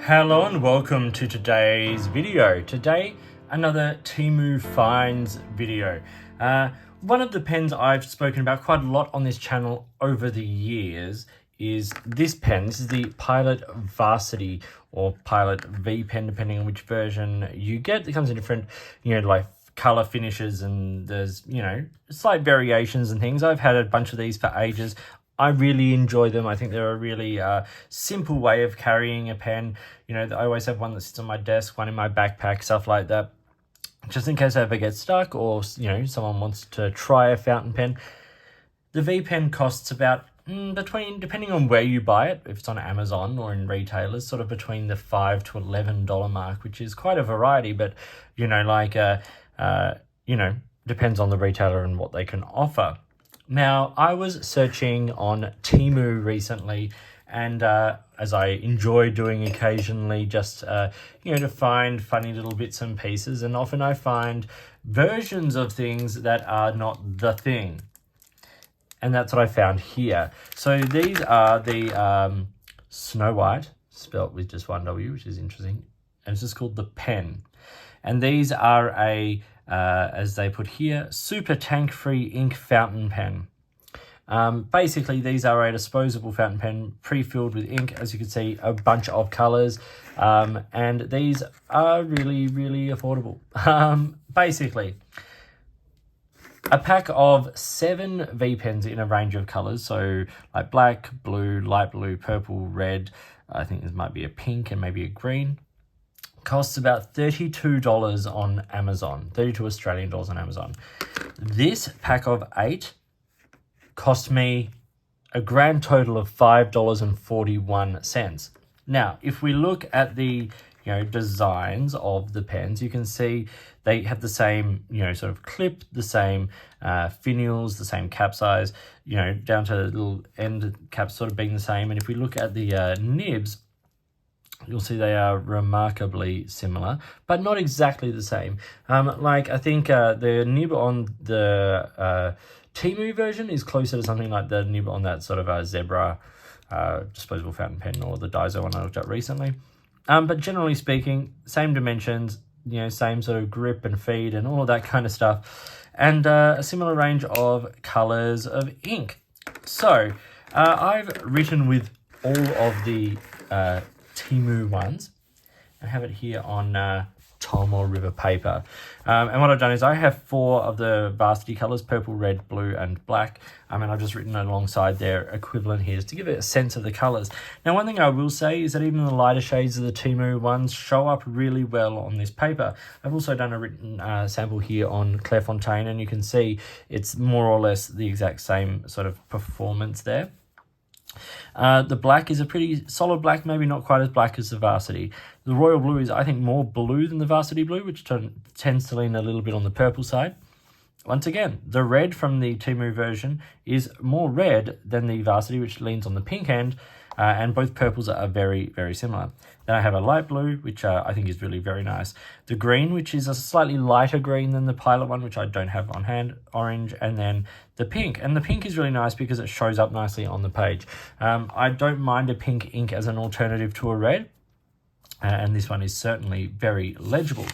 Hello and welcome to today's video. Today, another Temu finds video. One of the pens I've spoken about quite a lot on this channel over the years is this pen. This is the Pilot Varsity or Pilot V pen, depending on which version you get. It comes in different, like color finishes, and there's, slight variations and things. I've had a bunch of these for ages. I really enjoy them. I think they're a really simple way of carrying a pen. I always have one that sits on my desk, one in my backpack, stuff like that, just in case I ever get stuck or, someone wants to try a fountain pen. The V pen costs about depending on where you buy it, if it's on Amazon or in retailers, sort of between the $5 to $11 mark, which is quite a variety, but, depends on the retailer and what they can offer. Now, I was searching on Temu recently, and as I enjoy doing occasionally, just, to find funny little bits and pieces, and often I find versions of things that are not the thing. And that's what I found here. So these are the Snow White, spelt with just one W, which is interesting, and it's just called the pen. And these are as they put here, super tank-free ink fountain pen. Basically, these are a disposable fountain pen pre-filled with ink, as you can see, a bunch of colors, and these are really, really affordable. Basically, a pack of 7 V pens in a range of colors, so like black, blue, light blue, purple, red, I think this might be a pink and maybe a green, costs about $32 on Amazon, 32 Australian dollars on Amazon. This pack of 8 cost me a grand total of $5.41. Now, if we look at the designs of the pens, you can see they have the same sort of clip, the same finials, the same cap size, down to the little end caps sort of being the same. And if we look at the nibs, you'll see they are remarkably similar, but not exactly the same. I think the nib on the Temu version is closer to something like the nib on that sort of Zebra disposable fountain pen, or the Daiso one I looked at recently. But generally speaking, same dimensions, same sort of grip and feed and all of that kind of stuff, and a similar range of colors of ink. So I've written with all of the Temu ones. I have it here on Tom or River paper. And what I've done is I have 4 of the Varsity colors, purple, red, blue, and black. And I've just written alongside their equivalent here just to give it a sense of the colors. Now, one thing I will say is that even the lighter shades of the Temu ones show up really well on this paper. I've also done a written sample here on Clairefontaine, and you can see it's more or less the exact same sort of performance there. The black is a pretty solid black, maybe not quite as black as the Varsity. The Royal Blue is, I think, more blue than the Varsity Blue, which tends to lean a little bit on the purple side. Once again, the red from the Temu version is more red than the Varsity, which leans on the pink end, and both purples are very, very similar. Then I have a light blue, which I think is really very nice. The green, which is a slightly lighter green than the Pilot one, which I don't have on hand, orange, and then the pink. And the pink is really nice because it shows up nicely on the page. I don't mind a pink ink as an alternative to a red, and this one is certainly very legible.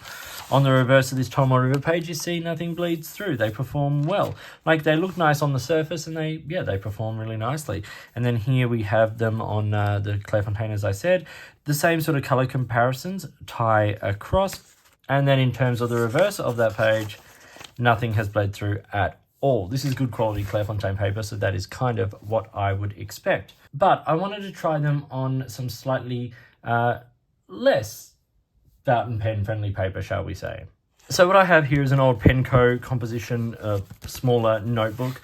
On the reverse of this Tom or River page, you see nothing bleeds through. They perform well. They look nice on the surface, and they perform really nicely. And then here we have them on the Clairefontaine, as I said. The same sort of color comparisons tie across. And then in terms of the reverse of that page, nothing has bled through at all. This is good quality Clairefontaine paper, so that is kind of what I would expect. But I wanted to try them on some slightly less fountain pen friendly paper, shall we say. So what I have here is an old Penco composition, smaller notebook.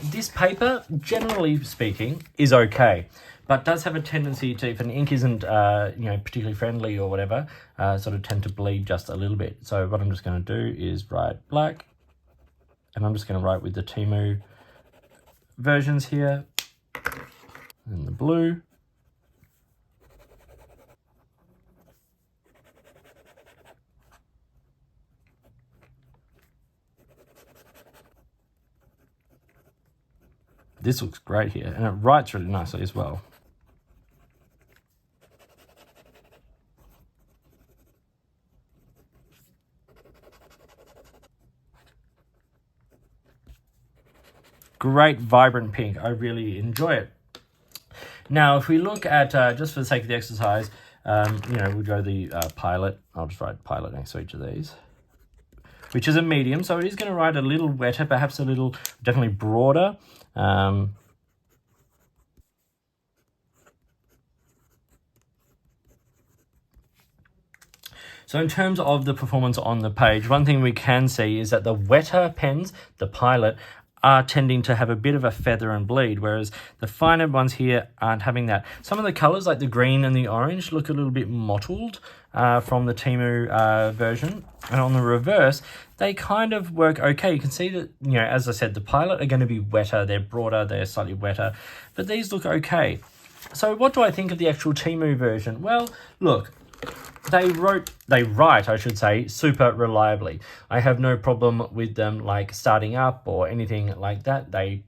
This paper, generally speaking, is okay, but does have a tendency to, if an ink isn't particularly friendly or whatever, sort of tend to bleed just a little bit. So what I'm just going to do is write black, and I'm just going to write with the Temu versions here, and the blue. This looks great here, and it writes really nicely as well. great vibrant pink. I really enjoy it. Now, if we look at, just for the sake of the exercise, we'll go the Pilot. I'll just write Pilot next to each of these, which is a medium. So it is going to write a little wetter, perhaps a little, definitely broader. So in terms of the performance on the page, one thing we can see is that the wetter pens, the Pilot, are tending to have a bit of a feather and bleed, whereas the finer ones here aren't having that. Some of the colors, like the green and the orange, look a little bit mottled from the Temu version. And on the reverse, they kind of work okay. You can see that, as I said, the Pilot are going to be wetter. They're broader, they're slightly wetter, but these look okay. So what do I think of the actual Temu version? Well, look, they write, I should say, super reliably. I have no problem with them like starting up or anything like that. They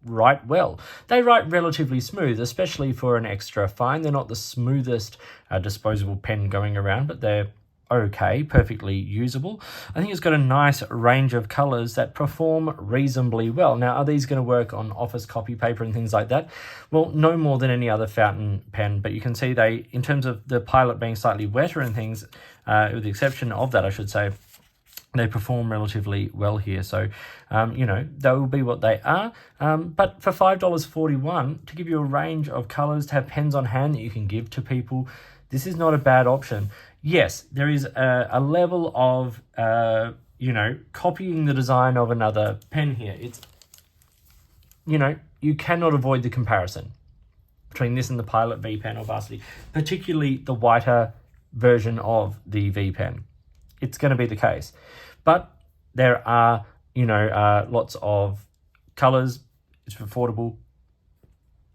write well. They write relatively smooth, especially for an extra fine. They're not the smoothest disposable pen going around, but they're okay, perfectly usable. I think it's got a nice range of colors that perform reasonably well. Now, are these going to work on office copy paper and things like that? Well, no more than any other fountain pen, but you can see they, in terms of the Pilot being slightly wetter and things, with the exception of that, I should say, they perform relatively well here. So, they will be what they are. But for $5.41, to give you a range of colors, to have pens on hand that you can give to people, this is not a bad option. Yes, there is a level of, copying the design of another pen here. It's, you cannot avoid the comparison between this and the Pilot V Pen or Varsity, particularly the whiter version of the V Pen. It's going to be the case. But there are, lots of colors. It's affordable.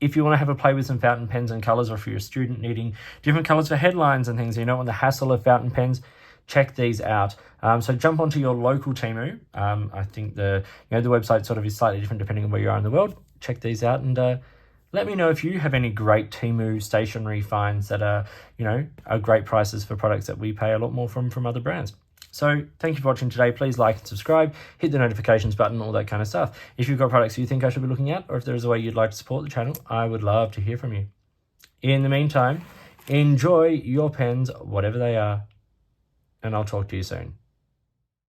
If you want to have a play with some fountain pens and colors, or if you're a student needing different colors for headlines and things, you don't want the hassle of fountain pens, check these out. So jump onto your local Temu. I think the website sort of is slightly different depending on where you are in the world. Check these out and let me know if you have any great Temu stationery finds that are, are great prices for products that we pay a lot more from other brands. So thank you for watching today. Please like and subscribe, hit the notifications button, all that kind of stuff. If you've got products you think I should be looking at, or if there's a way you'd like to support the channel, I would love to hear from you. In the meantime, enjoy your pens, whatever they are, and I'll talk to you soon.